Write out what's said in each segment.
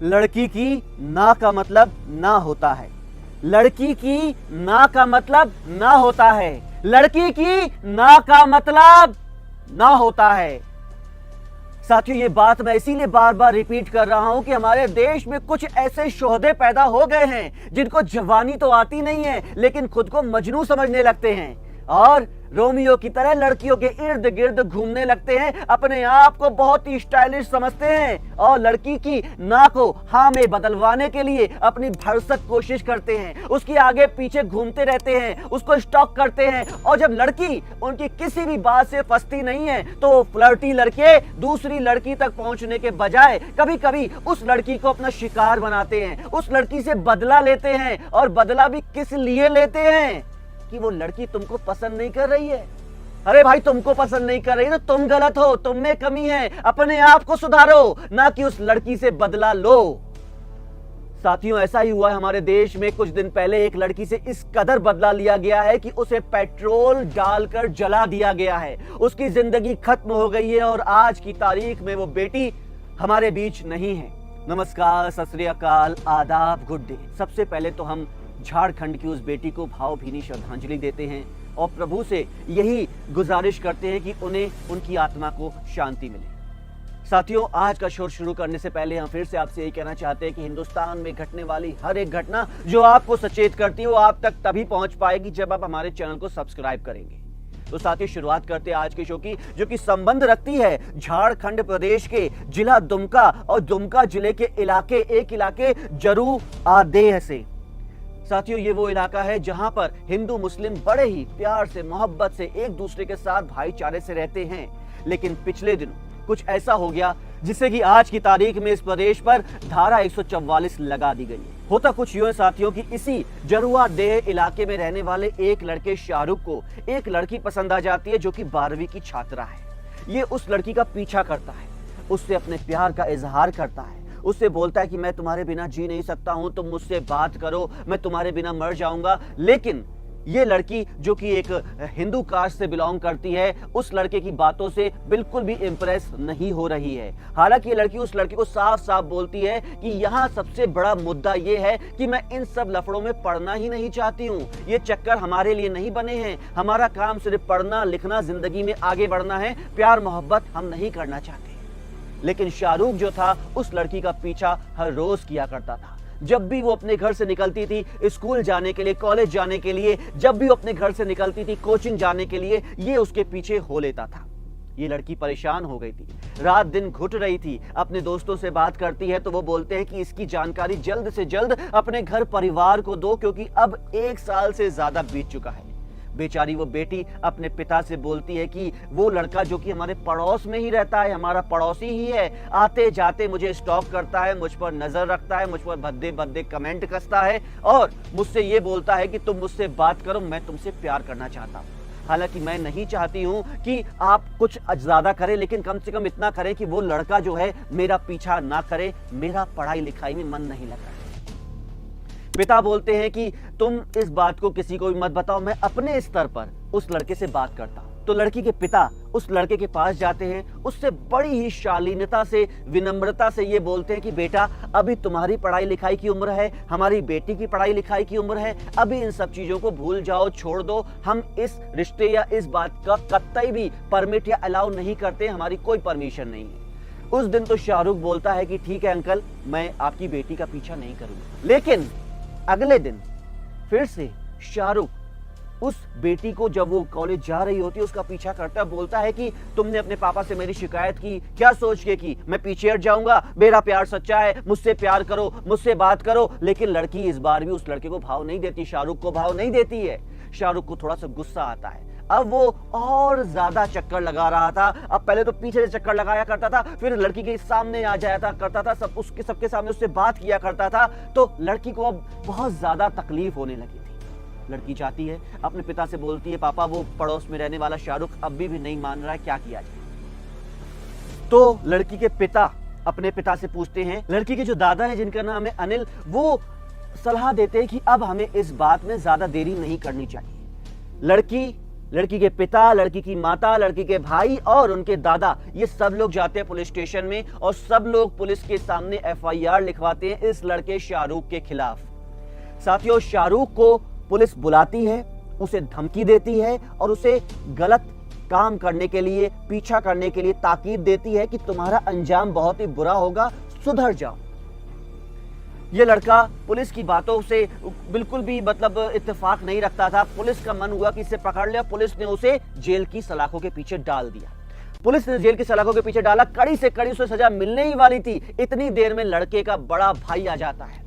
लड़की की ना का मतलब ना होता है। लड़की की ना का मतलब ना होता है। लड़की की ना का मतलब ना होता है। साथियों, ये बात मैं इसीलिए बार बार रिपीट कर रहा हूं कि हमारे देश में कुछ ऐसे शोहदे पैदा हो गए हैं जिनको जवानी तो आती नहीं है लेकिन खुद को मजनू समझने लगते हैं और रोमियो की तरह लड़कियों के इर्द गिर्द घूमने लगते हैं। अपने आप को बहुत ही स्टाइलिश समझते हैं और लड़की की ना को हाँ में बदलवाने के लिए अपनी भरसक कोशिश करते हैं। उसके आगे पीछे घूमते रहते हैं, उसको स्टॉक करते हैं और जब लड़की उनकी किसी भी बात से फंसती नहीं है तो फ्लर्टी लड़के दूसरी लड़की तक पहुंचने के बजाय कभी कभी उस लड़की को अपना शिकार बनाते हैं, उस लड़की से बदला लेते हैं। और बदला भी किस लिए लेते हैं कि वो लड़की तुमको पसंद नहीं कर रही है। अरे भाई, तुमको पसंद नहीं कर रही तो तुम गलत हो, तुम में कमी है, अपने आप को सुधारो, ना कि उस लड़की से बदला लो। साथियों, ऐसा ही हुआ है हमारे देश में। कुछ दिन पहले एक लड़की से इस कदर बदला लिया गया है कि उसे पेट्रोल डालकर जला दिया गया है। उसकी जिंदगी खत्म हो गई है और आज की तारीख में वो बेटी हमारे बीच नहीं है। नमस्कार, सत श्री अकाल, आदाब, गुड डे। सबसे पहले तो हम झारखंड की उस बेटी को भावभीनी श्रद्धांजलि देते हैं और प्रभु से यही गुजारिश करते हैं कि उन्हें उनकी आत्मा को शांति मिले। साथियों, आज का शो शुरू करने से पहले हम फिर से आपसे यही कहना चाहते हैं कि हिंदुस्तान में घटने वाली हर एक घटना जो आपको सचेत करती है वो आप तक तभी पहुंच पाएगी जब आप हमारे चैनल को सब्सक्राइब करेंगे। तो साथियों, शुरुआत करते हैं आज के शो की, जो कि संबंध रखती है झारखंड प्रदेश के जिला दुमका और दुमका जिले के एक इलाके जरू आदेह से। साथियों, ये वो इलाका है जहां पर हिंदू मुस्लिम बड़े ही प्यार से, मोहब्बत से एक दूसरे के साथ भाईचारे से रहते हैं। लेकिन पिछले दिनों कुछ ऐसा हो गया जिससे कि आज की तारीख में इस प्रदेश पर धारा 144 लगा दी गई है। होता कुछ यूं है साथियों कि इसी जरुआ देह इलाके में रहने वाले एक लड़के शाहरुख को एक लड़की पसंद आ जाती है जो कि 12वीं की छात्रा है। ये उस लड़की का पीछा करता है, उससे अपने प्यार का इजहार करता है, उससे बोलता है कि मैं तुम्हारे बिना जी नहीं सकता हूं, तुम मुझसे बात करो, मैं तुम्हारे बिना मर जाऊंगा। लेकिन ये लड़की जो कि एक हिंदू कास्ट से बिलोंग करती है, उस लड़के की बातों से बिल्कुल भी इंप्रेस नहीं हो रही है। हालांकि ये लड़की उस लड़के को साफ साफ बोलती है कि यहाँ सबसे बड़ा मुद्दा ये है कि मैं इन सब लफड़ों में पढ़ना ही नहीं चाहती हूँ, ये चक्कर हमारे लिए नहीं बने हैं, हमारा काम सिर्फ पढ़ना लिखना, जिंदगी में आगे बढ़ना है, प्यार मोहब्बत हम नहीं करना चाहते। लेकिन शाहरुख जो था उस लड़की का पीछा हर रोज किया करता था। जब भी वो अपने घर से निकलती थी स्कूल जाने के लिए, कॉलेज जाने के लिए, जब भी वो अपने घर से निकलती थी कोचिंग जाने के लिए, ये उसके पीछे हो लेता था। ये लड़की परेशान हो गई थी, रात दिन घुट रही थी। अपने दोस्तों से बात करती है तो वो बोलते हैं कि इसकी जानकारी जल्द से जल्द अपने घर परिवार को दो, क्योंकि अब 1 साल से ज्यादा बीत चुका है। बेचारी वो बेटी अपने पिता से बोलती है कि वो लड़का जो कि हमारे पड़ोस में ही रहता है, हमारा पड़ोसी ही है, आते जाते मुझे स्टॉक करता है, मुझ पर नजर रखता है, मुझ पर भद्दे भद्दे कमेंट कसता है और मुझसे ये बोलता है कि तुम मुझसे बात करो, मैं तुमसे प्यार करना चाहता हूँ। हालांकि मैं नहीं चाहती हूँ कि आप कुछ ज्यादा करें, लेकिन कम से कम इतना करें कि वो लड़का जो है मेरा पीछा ना करे, मेरा पढ़ाई लिखाई में मन नहीं लग रहा है। पिता बोलते हैं कि तुम इस बात को किसी को भी मत बताओ, मैं अपने स्तर पर उस लड़के से बात करता हूं। तो लड़की के पिता उस लड़के के पास जाते हैं, उससे बड़ी ही शालीनता से, विनम्रता से ये बोलते हैं कि बेटा, अभी तुम्हारी पढ़ाई लिखाई की उम्र है, हमारी बेटी की पढ़ाई लिखाई की उम्र है, अभी इन सब चीजों को भूल जाओ, छोड़ दो। हम इस रिश्ते या इस बात का कतई भी परमिट या अलाउ नहीं करते, हमारी कोई परमिशन नहीं है। उस दिन तो शाहरुख बोलता है कि ठीक है अंकल, मैं आपकी बेटी का पीछा नहीं करूंगा। लेकिन अगले दिन फिर से शाहरुख उस बेटी को, जब वो कॉलेज जा रही होती है, उसका पीछा करता है, बोलता है कि तुमने अपने पापा से मेरी शिकायत की, क्या सोच के की, मैं पीछे हट जाऊंगा, मेरा प्यार सच्चा है, मुझसे प्यार करो, मुझसे बात करो। लेकिन लड़की इस बार भी उस लड़के को भाव नहीं देती, शाहरुख को भाव नहीं देती है। शाहरुख को थोड़ा सा गुस्सा आता है, अब वो और ज्यादा चक्कर लगा रहा था। अब पहले तो पीछे से चक्कर लगाया करता था, फिर लड़की के सामने आ जाया करता था, सबके सामने उससे बात किया करता था। तो लड़की को अब बहुत ज्यादा तकलीफ होने लगी थी। लड़की जाती है, अपने पिता से बोलती है, पापा वो पड़ोस में रहने वाला शाहरुख अब भी नहीं मान रहा है, क्या किया जाए। तो लड़की के पिता अपने पिता से पूछते हैं, लड़की के जो दादा है जिनका नाम है अनिल, वो सलाह देते हैं कि अब हमें इस बात में ज्यादा देरी नहीं करनी चाहिए। लड़की लड़की के पिता, लड़की की माता, लड़की के भाई और उनके दादा, ये सब लोग जाते हैं पुलिस स्टेशन में और सब लोग पुलिस के सामने एफआईआर लिखवाते हैं इस लड़के शाहरुख के खिलाफ। साथियों, शाहरुख को पुलिस बुलाती है, उसे धमकी देती है और उसे गलत काम करने के लिए, पीछा करने के लिए ताकीद देती है कि तुम्हारा अंजाम बहुत ही बुरा होगा, सुधर जाओ। ये लड़का पुलिस की बातों से बिल्कुल भी मतलब इत्तेफाक नहीं रखता था। पुलिस का मन हुआ कि इसे पकड़ लिया, पुलिस ने उसे जेल की सलाखों के पीछे डाल दिया। पुलिस ने जेल की सलाखों के पीछे डाला, कड़ी से कड़ी उसे सजा मिलने ही वाली थी। इतनी देर में लड़के का बड़ा भाई आ जाता है।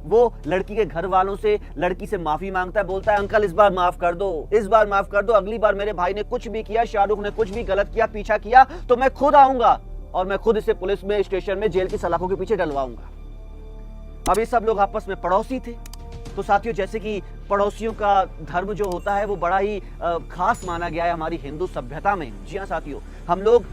वो लड़की के घर वालों से, लड़की से माफी मांगता है, बोलता है अंकल इस बार माफ कर दो, इस बार माफ कर दो, अगली बार मेरे भाई ने कुछ भी किया, शाहरुख ने कुछ भी गलत किया, पीछा किया तो मैं खुद आऊंगा और मैं खुद इसे पुलिस में, स्टेशन में, जेल की सलाखों के पीछे डलवाऊंगा। अब ये सब लोग आपस में पड़ोसी थे, तो साथियों जैसे कि पड़ोसियों का धर्म जो होता है वो बड़ा ही खास माना गया है हमारी हिंदू सभ्यता में। जी हाँ साथियों, हम लोग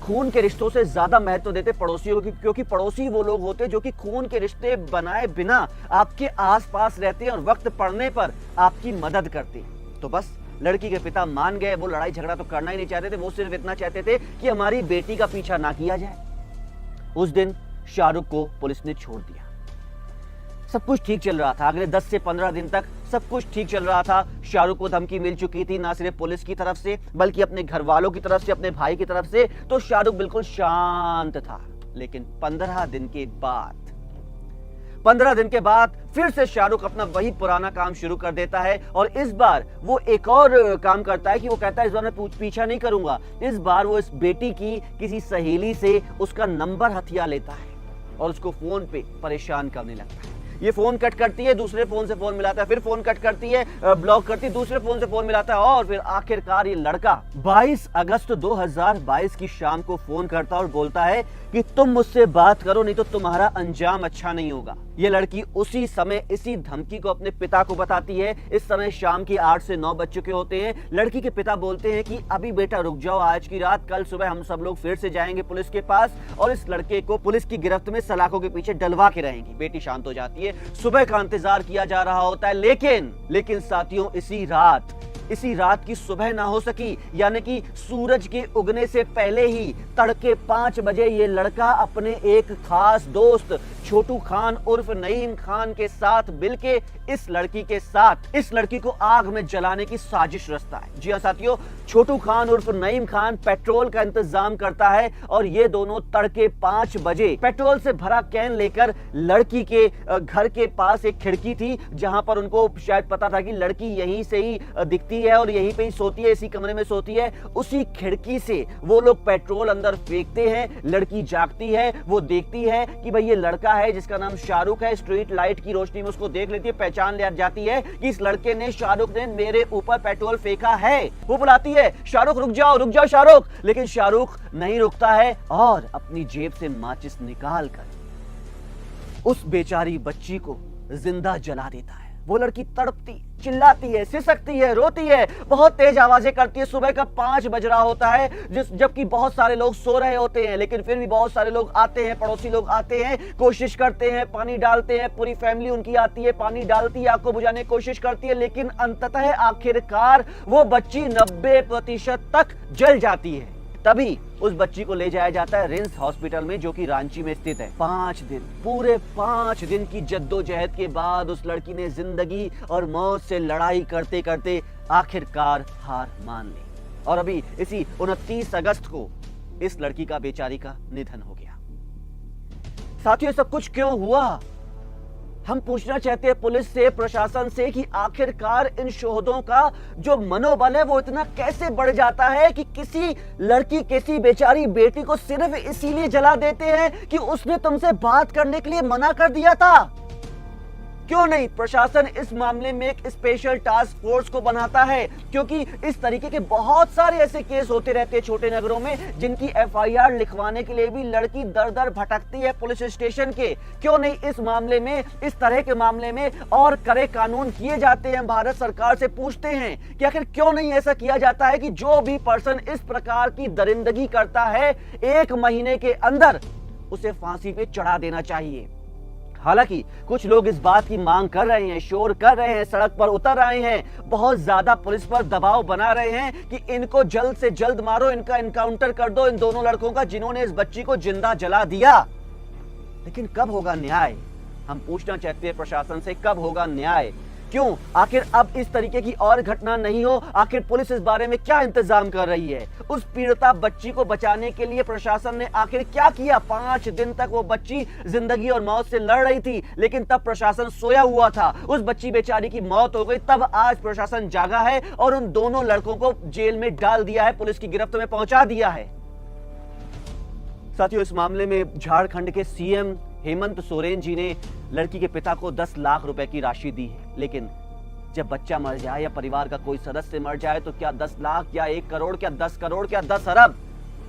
खून के रिश्तों से ज्यादा महत्व देते पड़ोसियों की, क्योंकि पड़ोसी वो लोग होते हैं जो कि खून के रिश्ते बनाए बिना आपके आसपास रहते हैं और वक्त पड़ने पर आपकी मदद करते हैं। तो बस लड़की के पिता मान गए, वो लड़ाई झगड़ा तो करना ही नहीं चाहते थे, वो सिर्फ इतना चाहते थे कि हमारी बेटी का पीछा ना किया जाए। उस दिन शाहरुख को पुलिस ने छोड़ दिया। सब कुछ ठीक चल रहा था, अगले 10 से 15 दिन तक सब कुछ ठीक चल रहा था। शाहरुख को धमकी मिल चुकी थी, ना सिर्फ पुलिस की तरफ से बल्कि अपने घर वालों की तरफ से, अपने भाई की तरफ से। तो शाहरुख बिल्कुल शांत था। लेकिन 15 दिन के बाद फिर से शाहरुख अपना वही पुराना काम शुरू कर देता है और इस बार वो एक और काम करता है कि वो कहता है इस बार मैं पीछा नहीं करूंगा। इस बार वो इस बेटी की किसी सहेली से उसका नंबर हथिया लेता है और उसको फोन पे परेशान करने लगता है। ये फोन कट करती है, दूसरे फोन से फोन मिलाता है, फिर फोन कट करती है, ब्लॉक करती है, दूसरे फोन से फोन मिलाता है और फिर आखिरकार ये लड़का 22 अगस्त 2022 की शाम को फोन करता है और बोलता है कि तुम मुझसे बात करो नहीं तो तुम्हारा अंजाम अच्छा नहीं होगा। ये लड़की उसी समय इसी धमकी को अपने पिता को बताती है। इस समय शाम की 8 से 9 बज चुके होते हैं। लड़की के पिता बोलते हैं कि अभी बेटा रुक जाओ, आज की रात, कल सुबह हम सब लोग फिर से जाएंगे पुलिस के पास और इस लड़के को पुलिस की गिरफ्त में सलाखों के पीछे डलवा के रहेंगी। बेटी शांत हो जाती है। सुबह का इंतजार किया जा रहा होता है, लेकिन साथियों इसी रात की सुबह ना हो सकी, यानी कि सूरज के उगने से पहले ही तड़के 5 बजे ये लड़का अपने एक खास दोस्त छोटू खान उर्फ नईम खान के साथ मिलके इस लड़की को आग में जलाने की साजिश रचता है। जी हाँ साथियों, छोटू खान उर्फ नईम खान पेट्रोल का इंतजाम करता है और ये दोनों तड़के 5 बजे पेट्रोल से भरा कैन लेकर लड़की के घर के पास एक खिड़की थी जहां पर उनको शायद पता था कि लड़की यहीं से ही दिखती है और यहीं पे ही सोती है, इसी कमरे में सोती है। उसी खिड़की से वो लोग पेट्रोल अंदर फेंकते हैं। लड़की जागती है, वो देखती है कि भाई ये लड़का है जिसका नाम शाहरुख है। स्ट्रीट लाइट की रोशनी में उसको देख लेती है, पहचान ले जाती है कि इस लड़के ने, शाहरुख ने मेरे ऊपर पेट्रोल फेंका है। वो बुलाती है शाहरुख रुक जाओ शाहरुख, लेकिन शाहरुख नहीं रुकता है और अपनी जेब से माचिस निकाल कर उस बेचारी बच्ची को जिंदा जला देता है। वो लड़की तड़पती, चिल्लाती है, सिसकती है, रोती है, बहुत तेज आवाजें करती है। सुबह का 5 बज रहा होता है, जबकि बहुत सारे लोग सो रहे होते हैं, लेकिन फिर भी बहुत सारे लोग आते हैं, पड़ोसी लोग आते हैं, कोशिश करते हैं, पानी डालते हैं। पूरी फैमिली उनकी आती है, पानी डालती है, आग को बुझाने की कोशिश करती है, लेकिन अंततः आखिरकार वो बच्ची 90% तक जल जाती है। तभी उस बच्ची को ले जाया जाता है रिम्स हॉस्पिटल में, जो कि रांची में स्थित है। 5 दिन, पूरे 5 दिन की जद्दोजहद के बाद उस लड़की ने जिंदगी और मौत से लड़ाई करते करते आखिरकार हार मान ली और अभी इसी 29 अगस्त को इस लड़की का, बेचारी का निधन हो गया। साथियों, सब कुछ क्यों हुआ? हम पूछना चाहते हैं पुलिस से, प्रशासन से कि आखिरकार इन शोहदों का जो मनोबल है वो इतना कैसे बढ़ जाता है कि किसी लड़की, किसी बेचारी बेटी को सिर्फ इसीलिए जला देते हैं कि उसने तुमसे बात करने के लिए मना कर दिया था। क्यों नहीं प्रशासन इस मामले में एक स्पेशल टास्क फोर्स को बनाता है, क्योंकि इस तरीके के बहुत सारे ऐसे केस होते रहते हैं छोटे नगरों में जिनकी एफआईआर लिखवाने के लिए भी लड़की दर दर भटकती है पुलिस स्टेशन के। क्यों नहीं इस मामले में, इस तरह के मामले में और कड़े कानून किए जाते हैं? भारत सरकार से पूछते हैं कि आखिर क्यों नहीं ऐसा किया जाता है कि जो भी पर्सन इस प्रकार की दरिंदगी करता है 1 महीने के अंदर उसे फांसी पे चढ़ा देना चाहिए। हालांकि कुछ लोग इस बात की मांग कर रहे हैं, शोर कर रहे हैं, सड़क पर उतर रहे हैं, बहुत ज्यादा पुलिस पर दबाव बना रहे हैं कि इनको जल्द से जल्द मारो, इनका एनकाउंटर कर दो, इन दोनों लड़कों का जिन्होंने इस बच्ची को जिंदा जला दिया। लेकिन कब होगा न्याय? हम पूछना चाहते हैं प्रशासन से, कब होगा न्याय? क्यों? आखिर अब इस तरीके की और घटना नहीं हो? आखिर पुलिस इस बारे में क्या इंतजाम कर रही है? उस पीड़िता बच्ची को बचाने के लिए प्रशासन ने आखिर क्या किया? 5 दिन तक वो बच्ची जिंदगी और मौत से लड़ रही थी, लेकिन तब प्रशासन सोया हुआ था। उस बच्ची बेचारी की मौत हो गई, तब आज प्रशासन जागा है और उन दोनों लड़कों को जेल में डाल दिया है, पुलिस की गिरफ्त में पहुंचा दिया है। साथियों, इस मामले में झारखंड के सीएम हेमंत सोरेन जी ने लड़की के पिता को 10 लाख रुपए की राशि दी है। लेकिन जब बच्चा मर जाए या परिवार का कोई सदस्य मर जाए तो क्या 10 लाख या 1 करोड़, क्या 10 करोड़, क्या 10 अरब?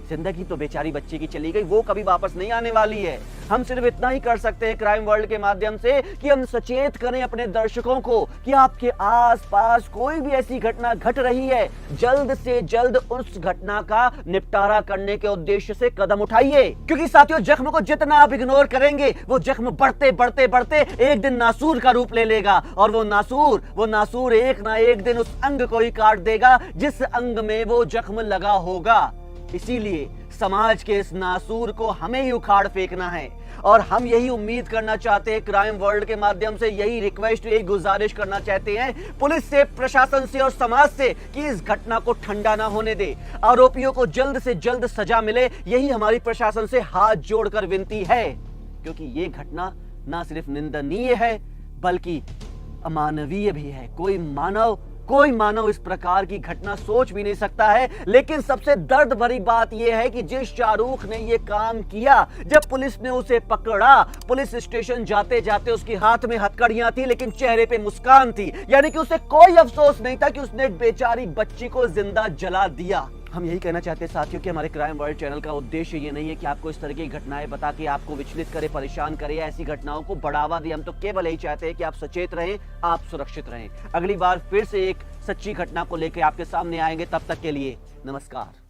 जिंदगी तो बेचारी बच्ची की चली गई, वो कभी वापस नहीं आने वाली है। हम सिर्फ इतना ही कर सकते हैं क्राइम वर्ल्ड के माध्यम से कि हम सचेत करें अपने दर्शकों को कि आपके आसपास कोई भी ऐसी घटना घट रही है, जल्द से जल्द उस घटना का निपटारा करने के उद्देश्य से कदम उठाइए। क्योंकि साथियों, जख्म को जितना आप इग्नोर करेंगे, वो जख्म बढ़ते बढ़ते बढ़ते एक दिन नासूर का रूप ले लेगा, और वो नासूर एक ना एक दिन उस अंग को ही काट देगा जिस अंग में वो जख्म लगा होगा। इसीलिए समाज के इस नासूर को हमें ही उखाड़ फेंकना है, और हम यही उम्मीद करना चाहते हैं क्राइम वर्ल्ड के माध्यम से, यही रिक्वेस्ट, यही गुजारिश करना चाहते हैं पुलिस से, प्रशासन से और समाज से कि इस घटना को ठंडा ना होने दे, आरोपियों को जल्द से जल्द सजा मिले। यही हमारी प्रशासन से हाथ जोड़कर विनती है, क्योंकि ये घटना ना सिर्फ निंदनीय है बल्कि अमानवीय भी है। कोई मानव इस प्रकार की घटना सोच भी नहीं सकता है। लेकिन सबसे दर्द भरी बात यह है कि जिस शाहरुख ने यह काम किया, जब पुलिस ने उसे पकड़ा, पुलिस स्टेशन जाते जाते उसके हाथ में हथकड़ियां थी लेकिन चेहरे पे मुस्कान थी, यानी कि उसे कोई अफसोस नहीं था कि उसने बेचारी बच्ची को जिंदा जला दिया। हम यही कहना चाहते हैं साथियों कि हमारे क्राइम वर्ल्ड चैनल का उद्देश्य ये नहीं है कि आपको इस तरह की घटनाएं बता के आपको विचलित करे, परेशान करे, या ऐसी घटनाओं को बढ़ावा दे। हम तो केवल यही चाहते हैं कि आप सचेत रहें, आप सुरक्षित रहें। अगली बार फिर से एक सच्ची घटना को लेकर आपके सामने आएंगे, तब तक के लिए नमस्कार।